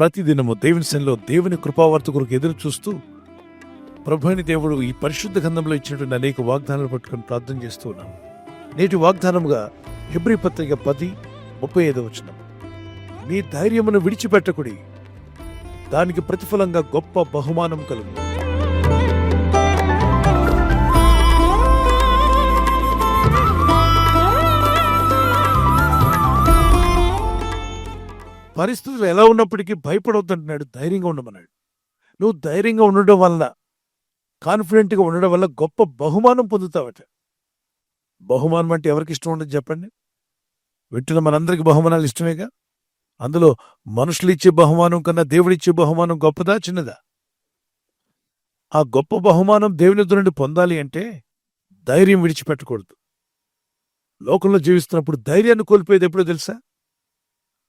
ప్రతిదినము దేవుని సన్నిధిలో దేవుని కృపావార్త కొరకు ఎదురు చూస్తూ ప్రభువైన దేవుడు ఈ పరిశుద్ధ గ్రంథంలో ఇచ్చినటువంటి అనేక వాగ్దానాలు పట్టుకొని ప్రార్థన చేస్తూ ఉన్నాను. నేటి వాగ్దానముగా హెబ్రీ పత్రిక 10:35 మీ ధైర్యమును విడిచిపెట్టకుడి, దానికి ప్రతిఫలంగా గొప్ప బహుమానం కలుగు. పరిస్థితులు ఎలా ఉన్నప్పటికీ భయపడవద్దంటున్నాడు, ధైర్యంగా ఉండమన్నాడు. నువ్వు ధైర్యంగా ఉండడం వల్ల, కాన్ఫిడెంట్గా ఉండడం వల్ల గొప్ప బహుమానం పొందుతావట. బహుమానం అంటే ఎవరికి ఇష్టం ఉండదు చెప్పండి? వింటున్న మనందరికి బహుమానాలు ఇష్టమేగా. అందులో మనుషులు ఇచ్చే బహుమానం కన్నా దేవుడిచ్చే బహుమానం గొప్పదా చిన్నదా? ఆ గొప్ప బహుమానం దేవుని ఎదురు నుండి పొందాలి అంటే ధైర్యం విడిచిపెట్టకూడదు. లోకంలో జీవిస్తున్నప్పుడు ధైర్యాన్ని కోల్పోయేది ఎప్పుడో తెలుసా?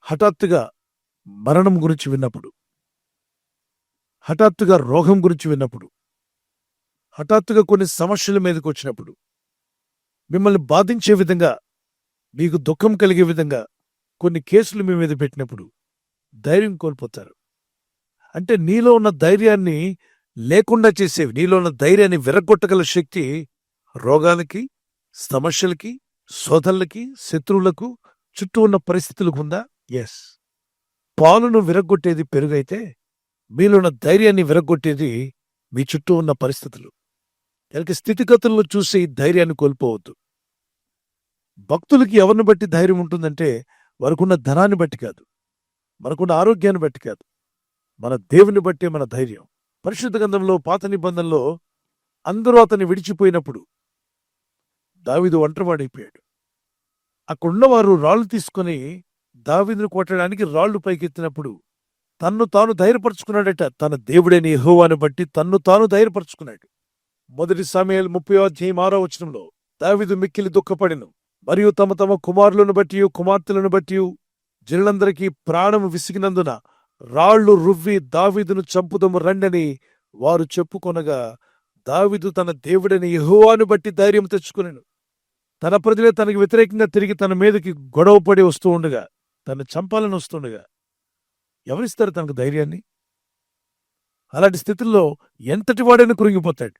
హఠాత్తుగా మరణం గురించి విన్నప్పుడు, హఠాత్తుగా రోగం గురించి విన్నప్పుడు, హఠాత్తుగా కొన్ని సమస్యల మీదకి వచ్చినప్పుడు, మిమ్మల్ని బాధించే విధంగా, మీకు దుఃఖం కలిగే విధంగా కొన్ని కేసులు మీ మీద పెట్టినప్పుడు ధైర్యం కోల్పోతారు. అంటే నీలో ఉన్న ధైర్యాన్ని లేకుండా చేసేవి, నీలో ఉన్న ధైర్యాన్ని విరగొట్టగల శక్తి రోగాలకి, సమస్యలకి, శోధనలకి, శత్రువులకు, చుట్టూ ఉన్న పరిస్థితులకు ఉందా? ఎస్. పాలును విరగొట్టేది పెరుగైతే మీలో ఉన్న ధైర్యాన్ని విరగొట్టేది మీ చుట్టూ ఉన్న పరిస్థితులు. కనుక స్థితిగతులను చూసి ధైర్యాన్ని కోల్పోవద్దు. భక్తులకి ఎవరిని బట్టి ధైర్యం ఉంటుందంటే వారికున్న ధనాన్ని బట్టి కాదు, మనకున్న ఆరోగ్యాన్ని బట్టి కాదు, మన దేవుని బట్టే మన ధైర్యం. పరిశుద్ధ గ్రంథంలో పాత నిబంధనలో అందరూ అతన్ని విడిచిపోయినప్పుడు దావీదు ఒంటరివాడైపోయాడు. అక్కడున్నవారు రాళ్లు తీసుకొని దావీదును కొట్టడానికి రాళ్లు పైకెత్తినప్పుడు తన్ను తాను ధైర్యపరుచుకున్నాడట. తన దేవుడైన యెహోవాను బట్టి తన్ను తాను ధైర్యపరుచుకున్నాడు. 1 సమూయేలు 30:6 దావీదు మిక్కిలి దుఃఖపడెను, మరియు తమ తమ కుమారులను బట్టి కుమార్తెలను బట్టి జనులందరికీ ప్రాణము విసిగినందున రాళ్లు రువ్వి దావీదును చంపుదము రండని వారు చెప్పుకొనగా దావీదు తన దేవుడైన యెహోవాను బట్టి ధైర్యం తెచ్చుకునెను. తన ప్రజలే తనకి వ్యతిరేకంగా తిరిగి తన మీదకి గొడవపడి వస్తూ ఉండగా, తను చంపాలని వస్తుండగా ఎవరిస్తారు తనకు ధైర్యాన్ని? అలాంటి స్థితిలో ఎంతటి వాడైనా కృంగిపోతాడు.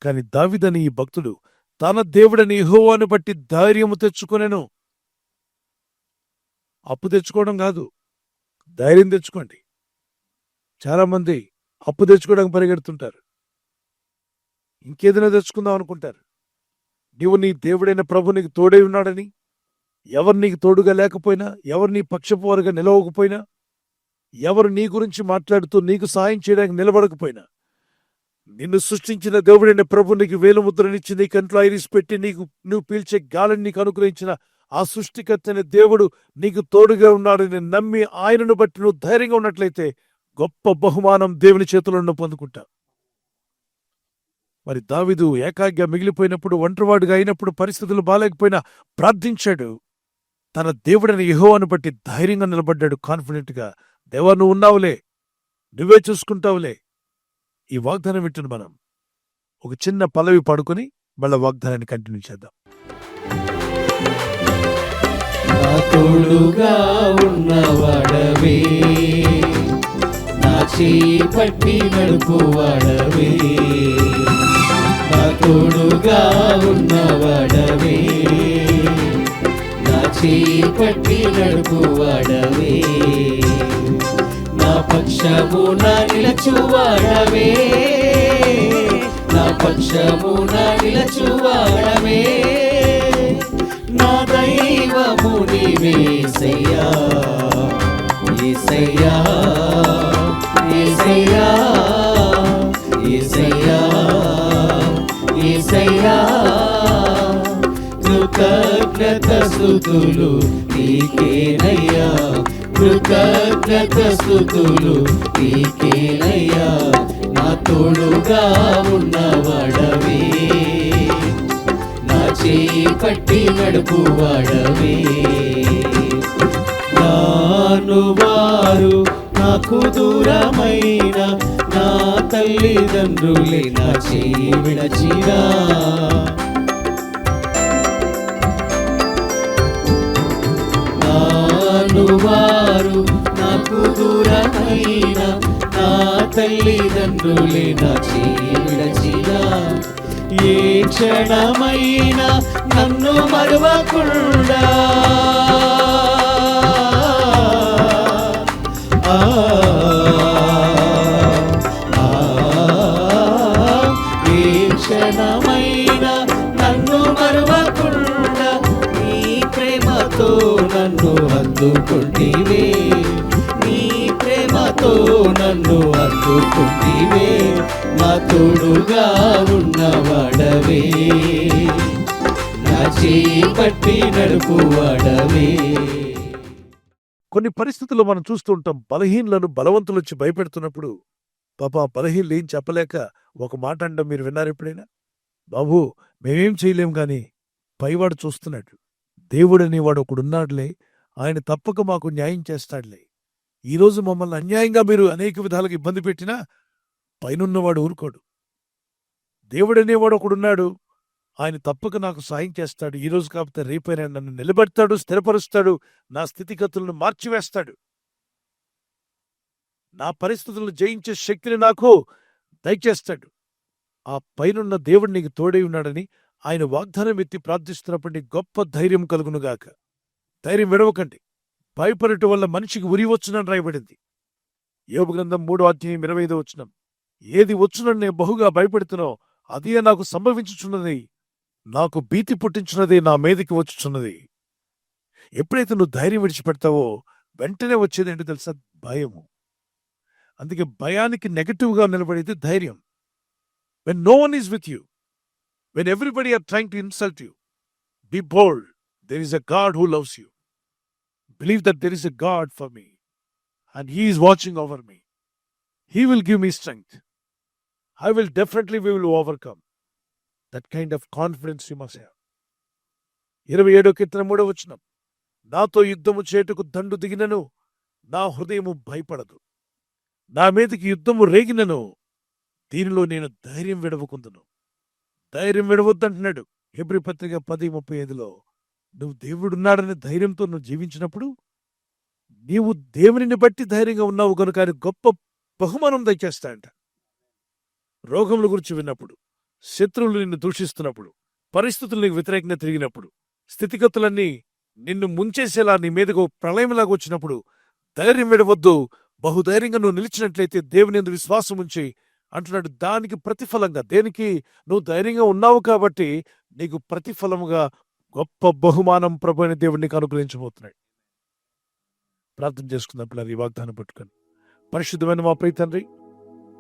కాని దావీదని ఈ భక్తుడు తన దేవుడని యెహోవాను బట్టి ధైర్యము తెచ్చుకొనెను. అప్పు తెచ్చుకోవడం కాదు, ధైర్యం తెచ్చుకోండి. చాలా మంది అప్పు తెచ్చుకోవడానికి పరిగెడుతుంటారు, ఇంకేదైనా తెచ్చుకుందాం అనుకుంటారు. నీవు నీ దేవుడైన ప్రభు నీకు తోడై ఉన్నాడని, ఎవరు నీకు తోడుగా లేకపోయినా, ఎవరు నీ పక్షపు వారుగా నిలవకపోయినా, ఎవరు నీ గురించి మాట్లాడుతూ నీకు సాయం చేయడానికి నిలబడకపోయినా, నిన్ను సృష్టించిన దేవుడైన ప్రభు నీకు వేలుముద్రనిచ్చి నీ కంట్లో ఐరిస్ పెట్టి నువ్వు పీల్చే గాలిని నీకు అనుగ్రహించిన ఆ సృష్టికర్త అనే దేవుడు నీకు తోడుగా ఉన్నాడని నమ్మి ఆయనను బట్టి నువ్వు ధైర్యంగా ఉన్నట్లయితే గొప్ప బహుమానం దేవుని చేతుల్లో పొందుకుంటా. మరి దావీదు ఏకాగ్గా మిగిలిపోయినప్పుడు, ఒంటరివాడుగా అయినప్పుడు, పరిస్థితులు బాలేకపోయినా ప్రార్థించాడు. తన దేవుడైన యెహోవాను బట్టి ధైర్యంగా నిలబడ్డాడు. కాన్ఫిడెంట్గా, దేవా నువ్వు ఉన్నావులే, నువ్వే చూసుకుంటావులే. ఈ వాగ్దానం వింటున్న మనం ఒక చిన్న పల్లవి పాడుకొని మళ్ళా వాగ్దానాన్ని కంటిన్యూ చేద్దాం. నా తోడుగా ఉన్నవాడవే, నా చేయి పట్టి నడుపువాడవే, నా తోడుగా ఉన్నవాడవే, నా చేయి పట్టి నడుపువాడవే, నా పక్షమున నిలచువాడవే, నా పక్షమున నిలచువాడవే, నా దైవము నీవేసయ్యా, యేసయ్యా, యేసయ్యా, యేసయ్యా, యేసయ్యా. కృతజ్ఞత స్తుతులు నీకేనయ్యా, కృతజ్ఞత స్తుతులు నీకేనయ్యా, నా తోడుగా ఉన్నవాడవే, నా చేయి పట్టి నడుపువాడవే. నాను వారు నాకు దూరమైన నా తల్లిదండ్రులే నా చేయి విడచిరా, నాను వారు నాకు నాకు దూరమైన నా తల్లిదండ్రులే నా చేయి విడచినా, ఏ క్షణమైనా నన్ను మరువకుండా ఏ క్షణమైనా నన్ను మరువకుండా నీ ప్రేమతో నన్ను అందుకుంటివే, నీ ప్రేమతో నన్ను అందుకుంటివే, నా తోడుగా ఉన్నవాడవే, నా చేయి పట్టి నడుపువాడవే. కొన్ని పరిస్థితుల్లో మనం చూస్తూ ఉంటాం, బలహీనులను బలవంతులు వచ్చి భయపెడుతున్నప్పుడు పాప బలహీనులు ఏం చెప్పలేక ఒక మాట అనడం మీరు విన్నారు ఎప్పుడైనా? బాబు మేమేం చేయలేం గాని పైవాడు చూస్తున్నాడు, దేవుడనేవాడు ఒకడున్నాడులే, ఆయన తప్పక మాకు న్యాయం చేస్తాడులే. ఈరోజు మమ్మల్ని అన్యాయంగా మీరు అనేక విధాలుగా ఇబ్బంది పెట్టినా పైనున్నవాడు ఊరుకోడు. దేవుడనేవాడు ఒకడున్నాడు, ఆయన తప్పక నాకు సాయం చేస్తాడు, ఈరోజు కాకపోతే రేపైనా నన్ను నిలబెడతాడు, స్థిరపరుస్తాడు, నా స్థితిగతులను మార్చివేస్తాడు, నా పరిస్థితులను జయించే శక్తిని నాకు దయచేస్తాడు. ఆ పైనున్న దేవుడు నీకు తోడై ఉన్నాడని ఆయన వాగ్దానం ఎత్తి ప్రార్థిస్తున్నప్పుడు నీకు గొప్ప ధైర్యం కలుగునుగాక. ధైర్యం విడవకండి. భయపడటం వల్ల మనిషికి ఉరి వచ్చునని రాయబడింది. యోబు గ్రంథం 3:25 ఏది వచ్చునని నేను బహుగా భయపెడుతున్నో అదే నాకు సంభవించుచున్నది, నాకు భీతి పుట్టించున్నది నా మీదకి వచ్చుచున్నది. ఎప్పుడైతే నువ్వు ధైర్యం విడిచిపెడతావో వెంటనే వచ్చేది ఏంటో తెలుసా? భయము. అందుకే భయానికి నెగటివ్గా నిలబడేది ధైర్యం. When no one is with you, when everybody are trying to insult you, be bold. There is a God who loves you. Believe that there is a God for me and He is watching over me. He will give me strength. We will overcome. That kind of confidence you must have. 27 కీర్తన 3 నాతో యుద్ధము చేటుకు దండు దిగినను నా హృదయము భయపడదు, నా మీదకి యుద్ధము రేగినను దీనిలో నేను ధైర్యం విడవకుందును. ధైర్యం విడవద్దంటున్నాడు హెబ్రీ పత్రిక 10:35. నువ్వు దేవుడున్నాడనే ధైర్యంతో నువ్వు జీవించినప్పుడు నీవు దేవునిని బట్టి ధైర్యంగా ఉన్నావు కనుక ఆయన గొప్ప బహుమానం దయచేస్తాయంట. రోగముల గురించి విన్నప్పుడు, శత్రువులు నిన్ను దూషిస్తున్నప్పుడు, పరిస్థితులు నీకు వ్యతిరేకంగా తిరిగినప్పుడు, స్థితిగతులన్నీ నిన్ను ముంచేసేలా నీ మీదకు ప్రళయంలాగా వచ్చినప్పుడు ధైర్యం విడవద్దు. బహుధైర్యంగా నువ్వు నిలిచినట్లయితే దేవుని యందు విశ్వాసం ఉంచి అంటున్నాడు, దానికి ప్రతిఫలంగా, దేనికి నువ్వు ధైర్యంగా ఉన్నావు కాబట్టి నీకు ప్రతిఫలముగా గొప్ప బహుమానం ప్రభు అయిన దేవుడు నీకు అనుగ్రహించబోతున్నాడు. ప్రార్థన చేసుకుందాం పిల్లలు. ఈ వాగ్దానం పట్టుకొని పరిశుద్ధమైన మా ప్రియ తండ్రి,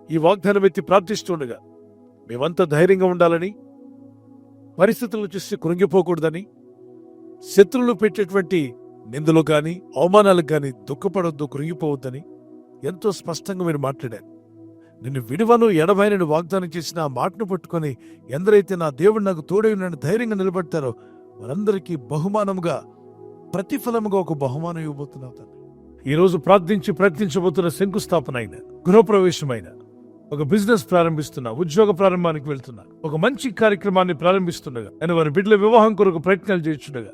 ఈ వాగ్దానం ఎత్తి ప్రార్థిస్తుండగా మేమంతా ధైర్యంగా ఉండాలని, పరిస్థితులను చూసి కృంగిపోకూడదని, శత్రువులు పెట్టేటువంటి నిందలు గాని అవమానాలకు గాని దుఃఖపడొద్దు, కృంగిపోవద్దని ఎంతో స్పష్టంగా మీరు మాట్లాడారు. నిన్ను విడువను ఎడబాయనని వాగ్దానం చేసిన ఆ మాటను పట్టుకొని ఎందరైతే నా దేవుడు నాకు తోడై ఉన్నాడని ధైర్యంగా నిలబడతారో వారందరికీ బహుమానముగా, ప్రతిఫలముగా ఒక బహుమానం ఇవ్వబోతున్నావు తండ్రి. ఈరోజు ప్రార్థించి ప్రయత్నించబోతున్న శంకుస్థాపన అయిన, గృహప్రవేశమైన, ఒక బిజినెస్ ప్రారంభిస్తున్నా, ఉద్యోగ ప్రారంభానికి వెళ్తున్నా, ఒక మంచి కార్యక్రమాన్ని ప్రారంభిస్తుండగా నేను వారి బిడ్డల వివాహం కొరకు ప్రయత్నాలు చేస్తుండగా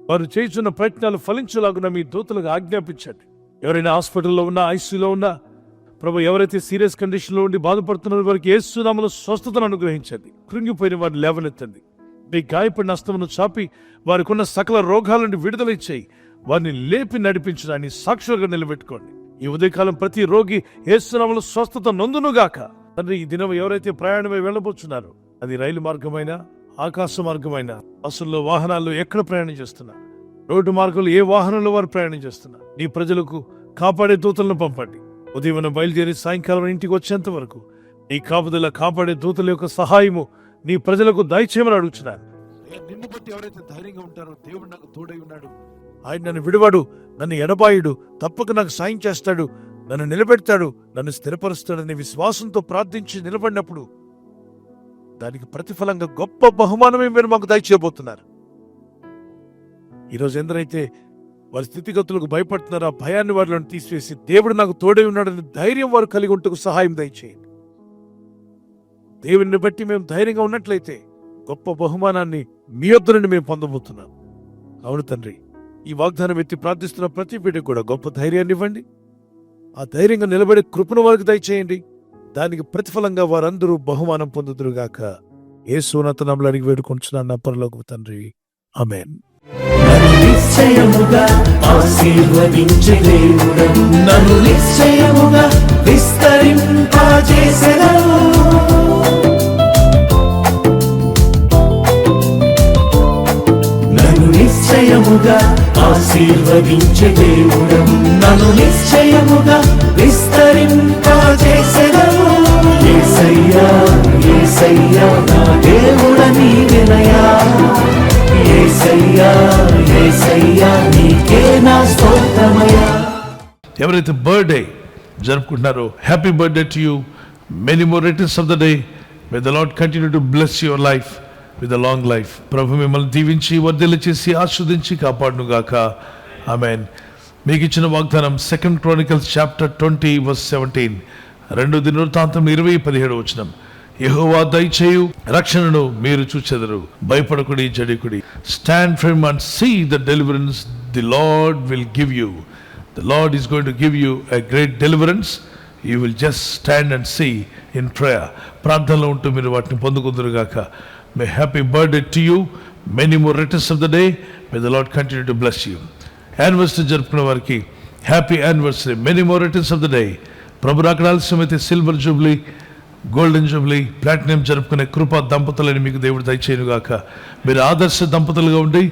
వారు చేస్తున్న ప్రయత్నాలు ఫలించలాగున మీ దూతలకు ఆజ్ఞాపించండి. ఎవరైనా హాస్పిటల్లో ఉన్నా, ఐసీయూలో ఉన్నా ప్రభు, ఎవరైతే సీరియస్ కండిషన్లో ఉండి బాధపడుతున్నారో వారికి యేసు నామములో స్వస్థతను అనుగ్రహించండి. కృంగిపోయిన వారిని లేవనెత్తండి. మీ గాయపడిన హస్తమును చాపి వారికి ఉన్న సకల రోగాల నుండి విడుదల ఇచ్చేయి. వారిని లేపి నడిపించడాన్ని సాక్షులుగా నిలబెట్టుకోండి. ఈ ఉదయకాలం ప్రతి రోగి యేసు నామములో స్వస్థత నొందునుగాక. తండ్రి, ఈ దినం ఎవరైతే ప్రయాణమై వెళ్ళబోతున్నారో అది రైలు మార్గమైనా, ఆకాశ మార్గమైనా, బస్సుల్లో, వాహనాల్లో ఎక్కడ ప్రయాణం చేస్తున్నా, రోడ్డు మార్గంలో ఏ వాహనంలో వారు ప్రయాణం చేస్తున్నా నీ ప్రజలకు కాపాడే దూతలను పంపండి. ఉదయం బయలుదేరి సాయంకాలం ఇంటికి వచ్చేంత వరకు నీ కాపుదల, కాపాడే దూతల యొక్క సహాయము నీ ప్రజలకు దయచేయమని అడుగుతున్నాను. నిన్ను బట్టి ఎవరైతే ధైర్యంగా ఉంటారో దేవుడు నాకు తోడై ఉన్నాడు, ఆయన నన్ను విడువాడు, నన్ను ఎడబాయుడు, తప్పక నాకు సాయం చేస్తాడు, నన్ను నిలబెడతాడు, నన్ను స్థిరపరుస్తాడనే విశ్వాసంతో ప్రార్థించి నిలబడినప్పుడు దానికి ప్రతిఫలంగా గొప్ప బహుమానమే మీరు మాకు దయచేయబోతున్నారు. ఈరోజు ఎందరైతే వారి స్థితిగతులకు భయపడుతున్నారో ఆ భయాన్ని వారిలో తీసివేసి దేవుడు నాకు తోడై ఉన్నాడని ధైర్యం వారు కలిగి ఉంటూ సహాయం దయచేయండి. దేవుని బట్టి మేము ధైర్యంగా ఉన్నట్లయితే గొప్ప బహుమానాన్ని మీ యొద్ద నుండి మేము పొందబోతున్నాం. అవును తండ్రి, ఈ వాగ్దానం ఎత్తి ప్రార్థిస్తున్న ప్రతి బిడ్డకు కూడా గొప్ప ధైర్యాన్ని ఇవ్వండి. ఆ ధైర్యంగా నిలబడే కృపను వారికి దయచేయండి. దానికి ప్రతిఫలంగా వారందరూ బహుమానం పొందుదురుగాక. యేసు ఉన్నత నామములో అడిగి వేడుకొంచున్నాను నా పరలోకపు తండ్రి. ఆమేన్. నన్ను నిశ్చయముగా ఆశీర్వదించే దేవుడవు, నన్ను నిశ్చయముగా విస్తరింపజేసెదవు. నన్ను నిశ్చయముగా ఆశీర్వదించే దేవుడవు, నన్ను నిశ్చయముగా విస్తరింపజేసెదవు. యేసయ్యా యేసయ్యా నా దేవుడ నీవెనయ్యా, యేసయ్యా యేసయ్యా నీకే నా స్తోత్రమయ్యా. ఎవరైతే బర్త్డే జరుపుకుంటున్నారో happy birthday to you. Many more returns of the day. May the lord continue to bless your life with a long life. ప్రభు మిమ్మల్ని దీవించి వర్ధిల్ల చేసి ఆస్వాదించి కాపాడును గాక. ఆమేన్. మీకు ఇచ్చిన వాగ్దానం 2 Chronicles chapter 20:17. 2 దినవృత్తాంతం 20:17. యెహోవా దయచేయు రక్షణను మీరు చూచెదరు, భయపడకుడి జడికుడి. Stand firm and see the deliverance the lord will give you. The Lord is going to give you a great deliverance. You will just stand and see in prayer. ప్రార్థనలో ఉంటూ మీరు వాటిని పొందుకుందురుగాక. May happy birthday to you. Many more returns of the day. May the Lord continue to bless you. Anniversary జరుపుకున్న వారికి happy anniversary. Many more returns of the day. ప్రభు రాకడ ఆలస్యమైతే silver jubilee, golden jubilee, platinum జరుపుకునే కృపా దంపతులని మీకు దేవుడు దయచేయునుగాక. మీరు ఆదర్శ దంపతులుగా ఉండి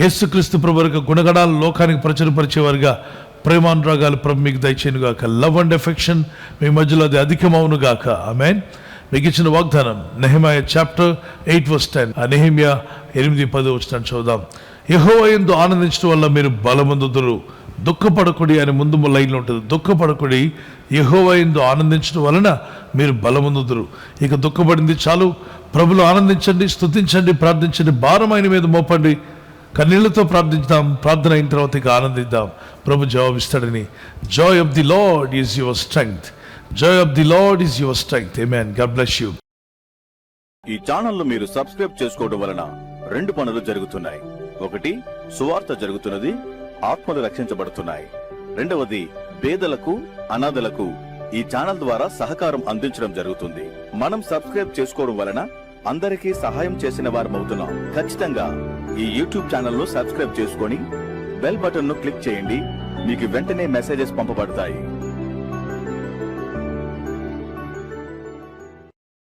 యేసుక్రీస్తు ప్రభు యొక్క గుణగణాలు లోకానికి ప్రచురపరిచేవారుగా ప్రేమానురాగాలు ప్రభు మీకు దయచేయునుగాక. లవ్ అండ్ ఎఫెక్షన్ మీ మధ్యలో అది అధికమవునుగాక. ఆమేన్. మీకు ఇచ్చిన వాగ్దానం నెహెమయా చాప్టర్ 8:10. ఆ నెహెమ్యా 8:10 చూద్దాం. యెహోవా యందు ఆనందించడం వల్ల మీరు బలమొందుదురు, దుఃఖపడకుడి అని ముందు లైన్లో ఉంటుంది. దుఃఖపడకుడి, యెహోవా యందు ఆనందించడం వలన మీరు బలమొందుదురు. ఇక దుఃఖపడింది చాలు. ప్రభులో ఆనందించండి, స్తుతించండి, ప్రార్థించండి, భారం ఆయన మీద మోపండి. కన్నీళ్లతో ప్రార్థిద్దాం. ప్రార్థన అయిన తర్వాత ఇక ఆనందిద్దాం. ప్రభు జవాబిస్తాడని. Joy of the Lord is your strength. Joy of the Lord is your strength. Amen. God bless you. ఈ ఛానల్ ను మీరు సబ్స్క్రైబ్ చేసుకోవడం వలన 2 పనులు జరుగుతున్నాయి. ఒకటి, సువార్త జరుగుతున్నది, ఆత్మలు రక్షించబడుతున్నాయి. రెండవది, పేదలకు అనాథలకు ఈ ఛానల్ ద్వారా సహకారం అందించడం జరుగుతుంది. మనం సబ్స్క్రైబ్ చేసుకోవడం వలన అందరికీ సహాయం చేసిన వారమవుతున్నాం. ఖచ్చితంగా ఈ యూట్యూబ్ ఛానల్ ను సబ్స్క్రైబ్ చేసుకొని బెల్ బటన్ ను క్లిక్ చేయండి. మీకు వెంటనే మెసేజెస్ పంపబడతాయి.